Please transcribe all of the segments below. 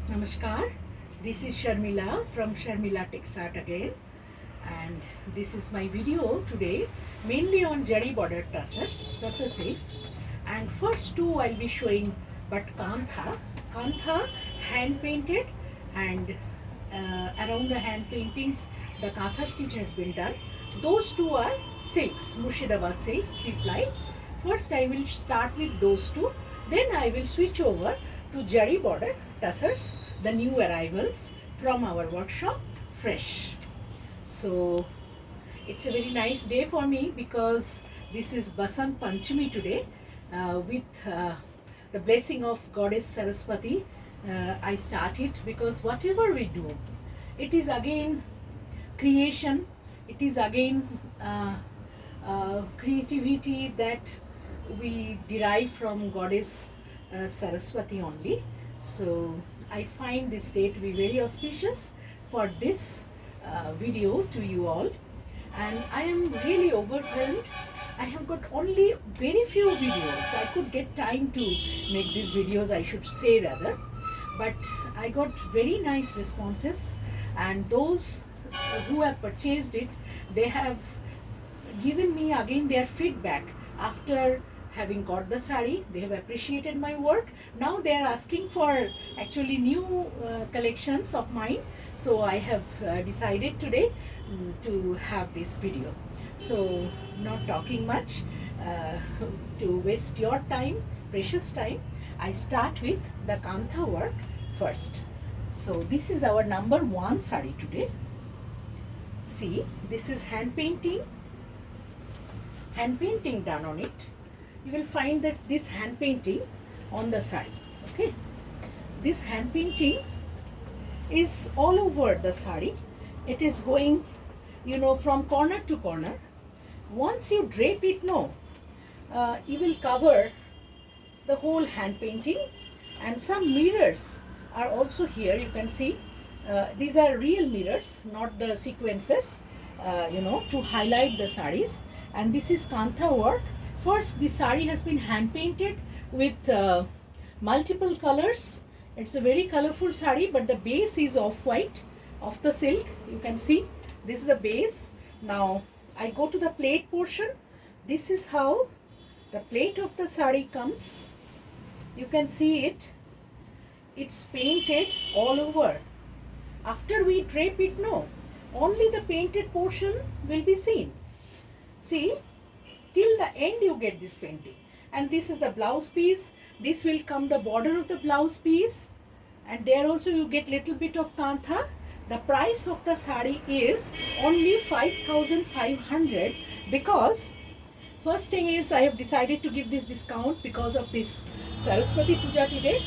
Namaskar, this is Sharmila from Sharmila Texart again, and this is my video today mainly on Jari border tussar silks, and first two I'll be showing but Kantha hand painted, and around the hand paintings the Kantha stitch has been done. Those two are silks, Murshidabad silks 3-ply. First I will start with those two, then I will switch over to Jari border tussars, the new arrivals from our workshop, fresh. So it's a very nice day for me because this is Basant Panchami today, with the blessing of Goddess Saraswati. I start it because whatever we do, it is again creation, it is again creativity that we derive from Goddess Saraswati only. So I find this day to be very auspicious for this video to you all, and I am really overwhelmed. I have got only very few videos. I could get time to make these videos, I should say rather, but I got very nice responses, and those who have purchased it, they have given me again their feedback after having got the sari. They have appreciated my work. Now they are asking for actually new collections of mine, so I have decided today to have this video. So not talking much to waste your time, precious time, I start with the Kantha work first. So this is our number one sari today. See, this is hand painting done on it. You will find that this hand painting on the sari, okay, this hand painting is all over the sari. It is going, from corner to corner. Once you drape it, you will cover the whole hand painting, and some mirrors are also here. You can see these are real mirrors, not the sequences, to highlight the saris. And this is Kantha work. First, the sari has been hand painted with multiple colors. It's a very colorful sari, but the base is off-white of the silk. You can see this is the base. Now I go to the plate portion. This is how the plate of the sari comes. You can see it. It's painted all over. After we drape it, only the painted portion will be seen. See, till the end you get this painting. And this is the blouse piece. This will come the border of the blouse piece, and there also you get little bit of Kantha. The price of the sari is only 5,500, because first thing is I have decided to give this discount because of this Saraswati Puja today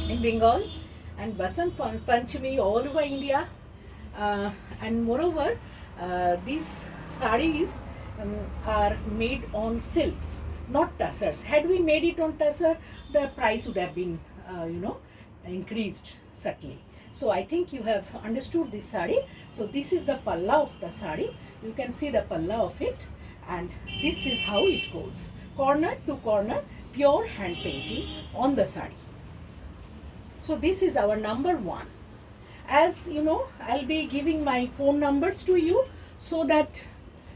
in Bengal and Basant Panchami all over India, and moreover these saris are made on silks, not tussars. Had we made it on tussar, the price would have been increased subtly. So I think you have understood this sari. So this is the palla of the sari. You can see the palla of it, and this is how it goes, corner to corner, pure hand painting on the sari. So this is our number one. As you know, I'll be giving my phone numbers to you so that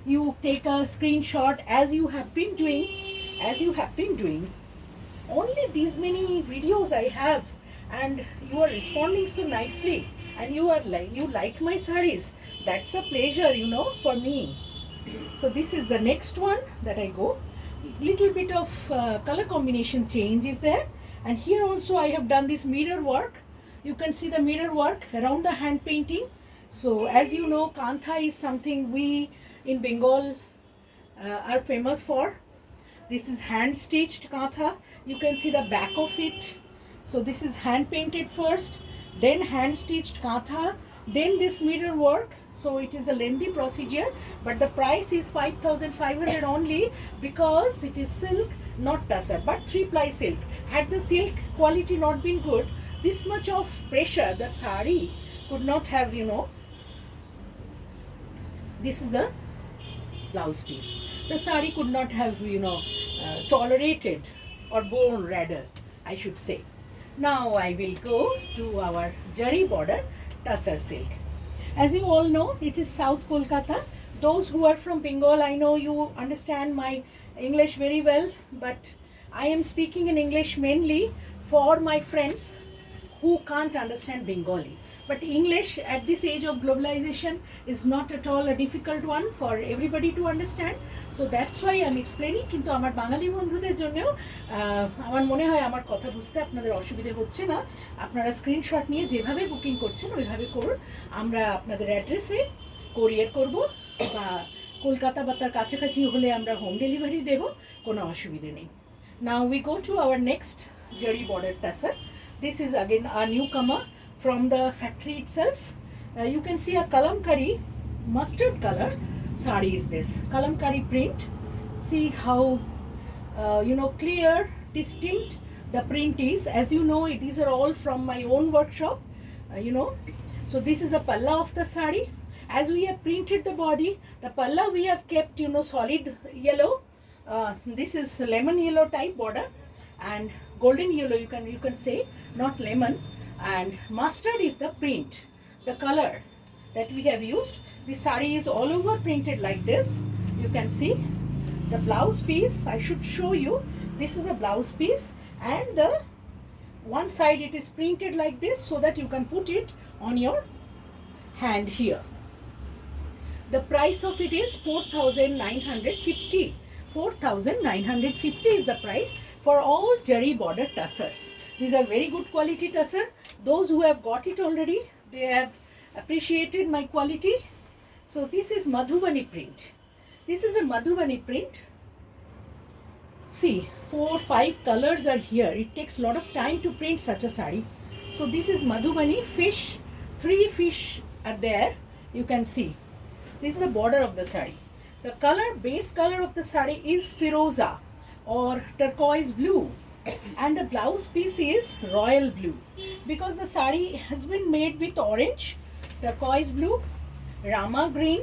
you take a screenshot as you have been doing. Only these many videos I have, and you are responding so nicely, and you like my saris. That's a pleasure, for me. So this is the next one that I go. Little bit of color combination change is there, and here also I have done this mirror work. You can see the mirror work around the hand painting. So as you know, Kantha is something we in Bengal are famous for. This is hand stitched Kantha. You can see the back of it. So this is hand painted first, then hand stitched Kantha, then this mirror work. So it is a lengthy procedure, but the price is 5,500 only, because it is silk, not tussar, but 3-ply silk. Had the silk quality not been good, this much of pressure the sari could not have, this is the blouse piece. The sari could not have, tolerated, or borne rather, I should say. Now I will go to our Jari border Tussar silk. As you all know, it is South Kolkata. Those who are from Bengal, I know you understand my English very well, but I am speaking in English mainly for my friends who can't understand Bengali. But English at this age of globalization is not at all a difficult one for everybody to understand. So that's why I'm explaining. কিন্তু আমার বাঙালি বন্ধুদের জন্যও আমার মনে হয় আমার কথা বুঝতে আপনাদের অসুবিধে হচ্ছে না। আপনারা স্ক্রিনশট নিয়ে যেভাবে বুকিং করছেন ওইভাবে করুন। আমরা আপনাদের অ্যাড্রেসে কোরিয়ার করব বা কলকাতা বা তার কাছাকাছি হলে আমরা হোম ডেলিভারি দেব, কোনো অসুবিধে নেই। Now we go to our next Jari border tussar. This is again a newcomer from the factory itself. You can see a kalamkari mustard color sari is this. Kalamkari print. See how clear, distinct the print is. As you know, these are all from my own workshop. So this is the palla of the sari. As we have printed the body, the palla we have kept solid yellow. This is lemon yellow type border and golden yellow, you can say, not lemon, and mustard is the print, the color that we have used. The sari is all over printed like this. You can see the blouse piece. I should show you. This is the blouse piece, and the one side it is printed like this so that you can put it on your hand here. The price of it is 4,950. 4,950 is the price for all Jari border tussars. These are very good quality tussar. Those who have got it already, they have appreciated my quality. So this is Madhubani print. This is a Madhubani print. See, 4-5 colors are here. It takes a lot of time to print such a sari. So this is Madhubani fish. 3 fish are there. You can see. This is the border of the sari. The color, base color of the sari is Firoza or turquoise blue, and the blouse piece is royal blue, because the sari has been made with orange, turquoise blue, rama green.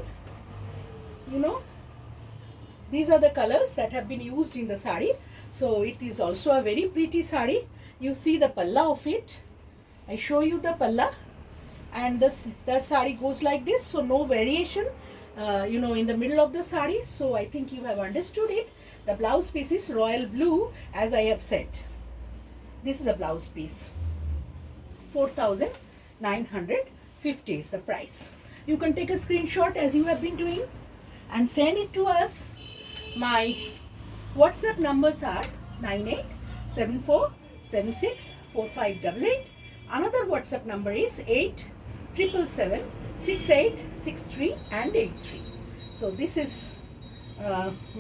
These are the colors that have been used in the sari. So it is also a very pretty sari. You see the palla of it. I show you the palla, and the sari goes like this, so no variation in the middle of the sari. So I think you have understood it. The blouse piece is royal blue, as I have said. This is the blouse piece. 4,950 is the price. You can take a screenshot as you have been doing and send it to us. My WhatsApp numbers are 9874764588. Another WhatsApp number is 87776863 and 83. So this is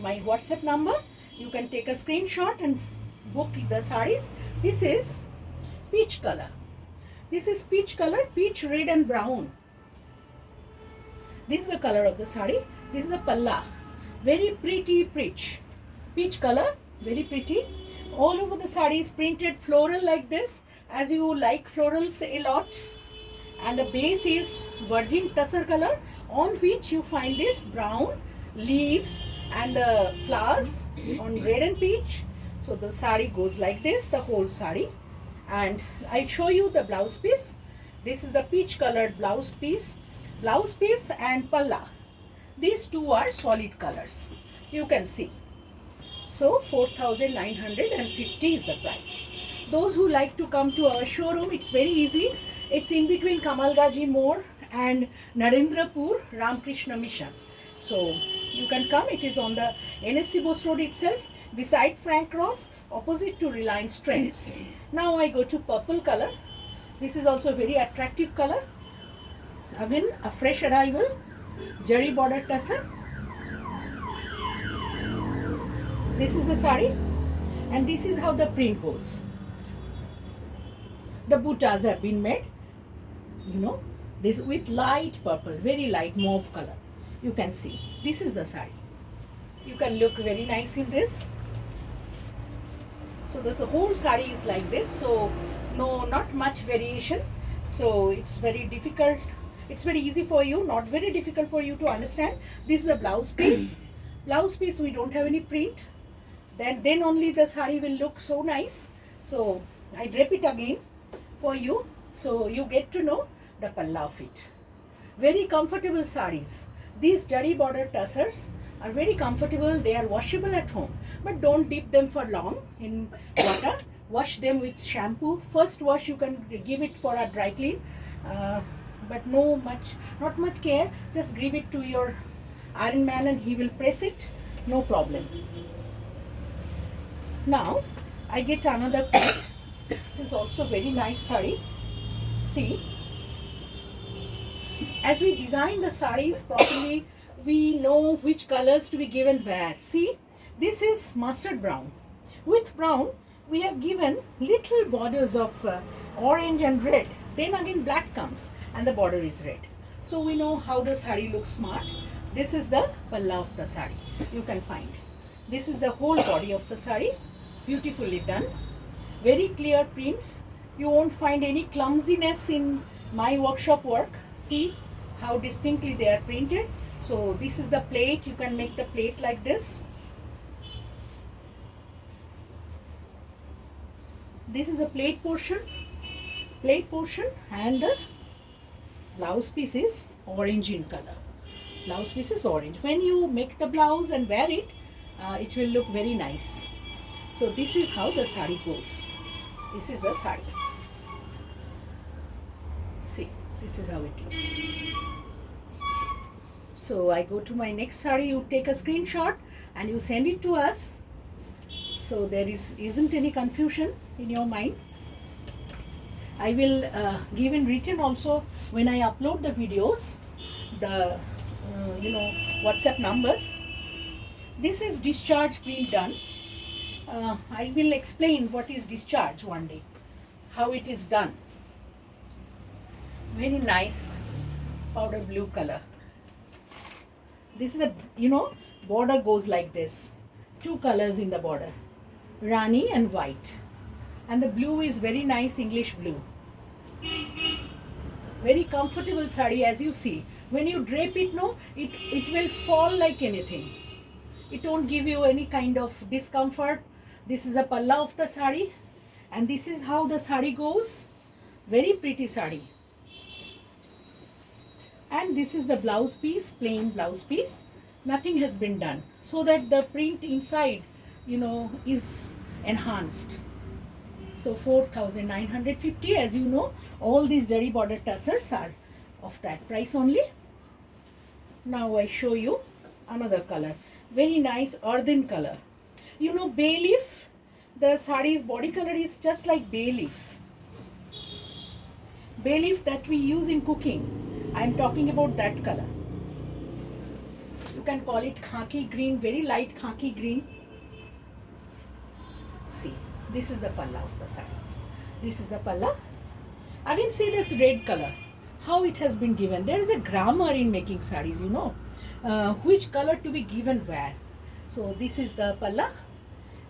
my WhatsApp number. You can take a screenshot and book the sarees. This is peach color. This is peach color, peach, red and brown. This is the color of the saree. This is the palla. Very pretty peach color, very pretty. All over the saree is printed floral like this, as you like florals a lot. And the base is virgin tussar color, on which you find this brown leaves and the flowers on red and peach. So the sari goes like this, the whole sari. And I show you the blouse piece. This is the peach colored blouse piece and palla. These two are solid colors, you can see. So 4,950 is the price. Those who like to come to our showroom, it's very easy. It's in between Kamalgaji More and Narendrapur Ramakrishna Mission. So you can come. It is on the NSC Bose Road itself, beside Frank Ross, opposite to Reliance Trends. Now I go to purple color. This is also very attractive color. Again, a fresh arrival, Jari border tussar. This is the sari, and this is how the print goes. The buttas have been made, this with light purple, very light mauve color. You can see. This is the sari. You can look very nice in this. So the whole sari is like this. So not much variation. So it's very difficult. It's very easy for you, not very difficult for you to understand. This is the blouse piece. Blouse piece, we don't have any print. Then only the sari will look so nice. So I drape it again for you, so you get to know the palla of it. Very comfortable sarees. These jari border tussars are very comfortable. They are washable at home, but don't dip them for long in water. Wash them with shampoo. First wash you can give it for a dry clean, but not much care. Just give it to your iron man and he will press it. No problem. Now I get another plate. This is also very nice saree. See, as we design the sarees properly, we know which colors to be given where. See, this is mustard brown. With brown, we have given little borders of orange and red. Then again black comes and the border is red. So we know how the saree looks smart. This is the palla of the saree. You can find. This is the whole body of the saree. Beautifully done. Very clear prints. You won't find any clumsiness in my workshop work. See how distinctly they are printed. So this is the plate. You can make the plate like this. This is the plate portion and the blouse piece is orange in color. Blouse piece is orange. When you make the blouse and wear it, it will look very nice. So this is how the saree goes. This is the saree. See, this is how it looks. So I go to my next saree. You take a screenshot and you send it to us. So there isn't any confusion in your mind. I will give in written also when I upload the videos, the WhatsApp numbers. This is discharge print done. I will explain what is discharge one day, how it is done. Very nice powder blue color. This is a, border goes like this. Two colors in the border, Rani and white. And the blue is very nice English blue. Very comfortable saree, as you see. When you drape it, it will fall like anything. It won't give you any kind of discomfort. This is the palla of the saree, and this is how the saree goes. Very pretty saree. And this is the blouse piece, plain blouse piece. Nothing has been done, so that the print inside, is enhanced. So 4,950. As you know, all these jari border tussars are of that price only. Now I show you another color. Very nice earthen color. Bay leaf. The saree's body color is just like bay leaf. Bay leaf that we use in cooking. I am talking about that color. You can call it khaki green, very light khaki green. See, this is the palla of the saree. This is the palla. Again, see this red color. How it has been given. There is a grammar in making sarees, which color to be given where. So this is the palla,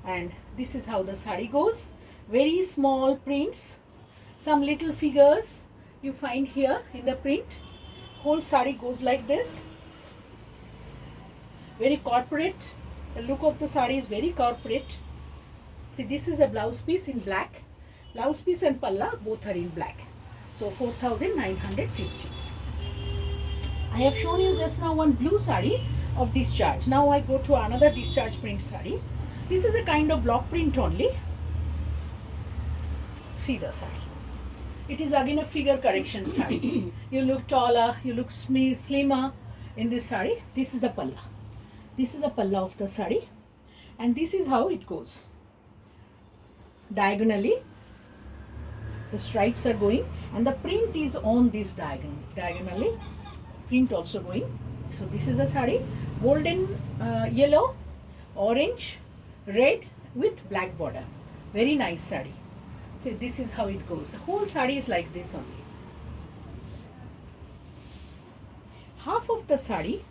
and this is how the saree goes. Very small prints, some little figures you find here in the print. Whole saree goes like this. Very corporate. The look of the saree is very corporate. See, this is the blouse piece in black. Blouse piece and palla both are in black. So 4,950. I have shown you just now one blue saree of discharge. Now I go to another discharge print saree. This is a kind of block print only. See the saree. It is again a figure correction saree. You look taller, you look slimmer in this saree. This is the palla. This is the palla of the saree, and this is how it goes. Diagonally, the stripes are going, and the print is on this diagonally. Print also going. So this is the saree. Golden yellow, orange, red with black border. Very nice saree. So this is how it goes. The whole saree is like this only. Half of the saree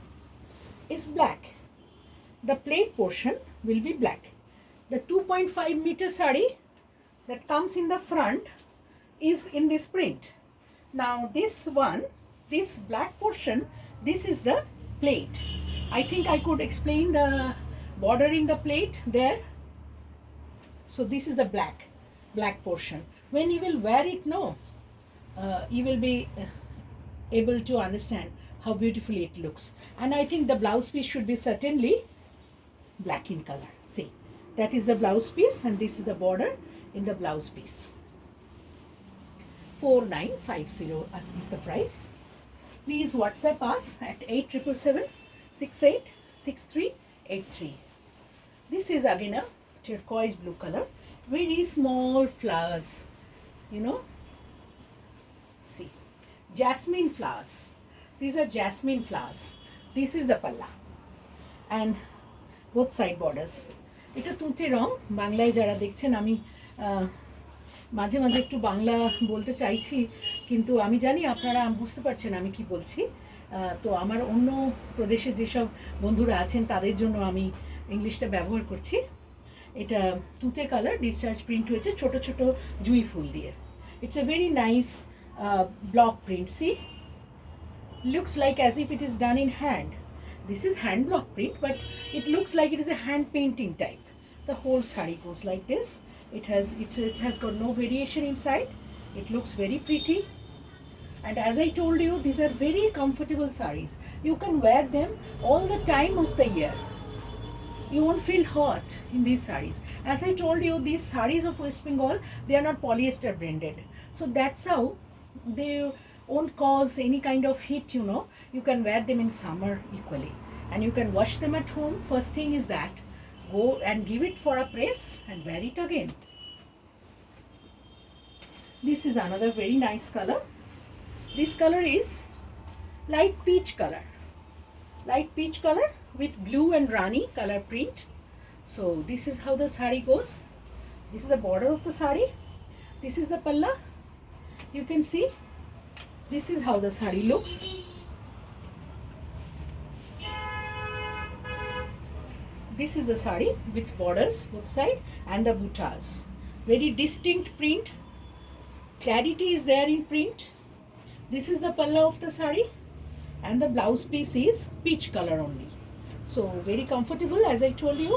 is black. The plate portion will be black. The 2.5 meter saree that comes in the front is in this print. Now this one, this black portion, this is the plate. I think I could explain the bordering the plate there. So this is the black. black portion. When you will wear it, no, you will be able to understand how beautifully it looks. And I think the blouse piece should be certainly black in color. See, that is the blouse piece, and this is the border in the blouse piece. 4950 is the price. Please WhatsApp us at 8777686383. This is again a turquoise blue color, very small flowers, you know. See, jasmine flowers. These are jasmine flowers. This is the palla, and both side borders. এটা তুঁতে রং। বাংলায় যারা দেখছেন, আমি মাঝে মাঝে একটু বাংলা বলতে চাইছি, কিন্তু আমি জানি আপনারা বুঝতে পারছেন আমি কি বলছি। তো আমার অন্য প্রদেশে যেসব বন্ধুরা আছেন তাদের জন্য আমি ইংলিশটা ব্যবহার করছি। এটা তুঁতে কালার, ডিসচার্জ প্রিন্ট হয়েছে ছোট ছোট জুঁই ফুল দিয়ে। It's a very nice block print. See, looks like as if it is done in hand. This is hand block print, but it looks like it is a hand painting type. The whole sari goes like this. It has got no variation inside. It looks very pretty, and as I told you, these are very comfortable saris. You can wear them all the time of the year. You won't feel hot in these saris. As I told you, these saris of West Bengal, they are not polyester blended, so that's how they won't cause any kind of heat, you know. You can wear them in summer equally, and you can wash them at home. First thing is that go and give it for a press and wear it again. This is another very nice color. This color is light peach color, with blue and rani color print. So this is how the sari goes. This is the border of the sari. This is the palla. You can see this is how the sari looks. This is the sari with borders both side and the buttas. Very distinct print. Clarity is there in print. This is the palla of the sari, and the blouse piece is peach color only. So very comfortable, as I told you.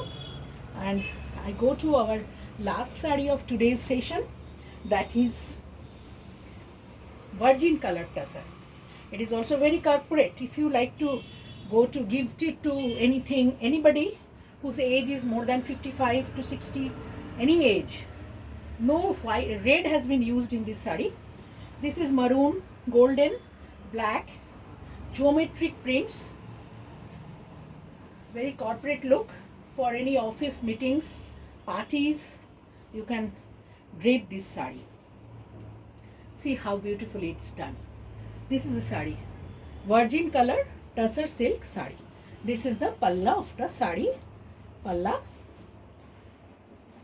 And I go to our last sari of today's session, that is virgin color tussar. It is also very corporate. If you like to go to gift it to anybody whose age is more than 55 to 60, any age, no white, red has been used in this sari. This is maroon, golden, black, geometric prints. Very corporate look for any office meetings, parties. You can drape this sari. See how beautifully it's done. This is the sari, virgin color tussar silk sari. This is the palla of the sari, palla,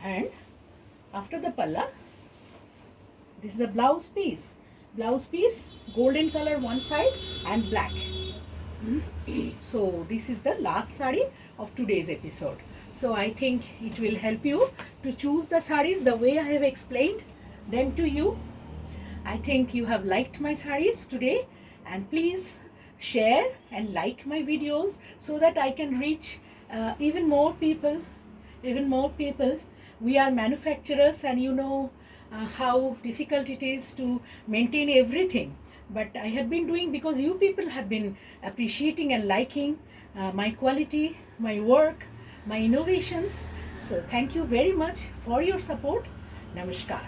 and after the palla, this is the blouse piece. Golden color one side and black. So this is the last sari of today's episode. So I think it will help you to choose the saris the way I have explained them to you. I think you have liked my saris today, and please share and like my videos so that I can reach even more people. We are manufacturers, and you know how difficult it is to maintain everything, but I have been doing because you people have been appreciating and liking my quality, my work, my innovations. So thank you very much for your support. Namaskar.